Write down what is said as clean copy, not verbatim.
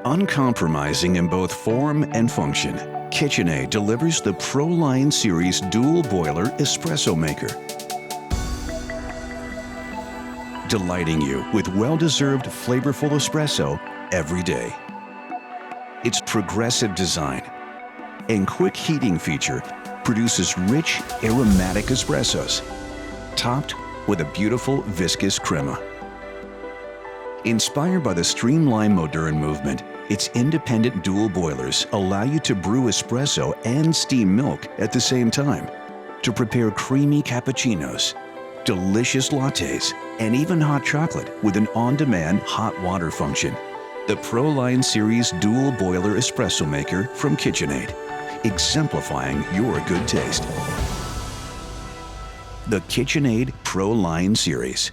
Uncompromising in both form and function, KitchenAid delivers the Pro Line Series dual boiler espresso maker, delighting you with well-deserved flavorful espresso every day. Its progressive design and quick heating feature produces rich, aromatic espressos, topped with a beautiful viscous crema. Inspired by the streamlined modern movement, its independent dual boilers allow you to brew espresso and steam milk at the same time, to prepare creamy cappuccinos, delicious lattes, and even hot chocolate with an on-demand hot water function. The Pro Line Series dual boiler espresso maker from KitchenAid, exemplifying your good taste. The KitchenAid Pro Line Series.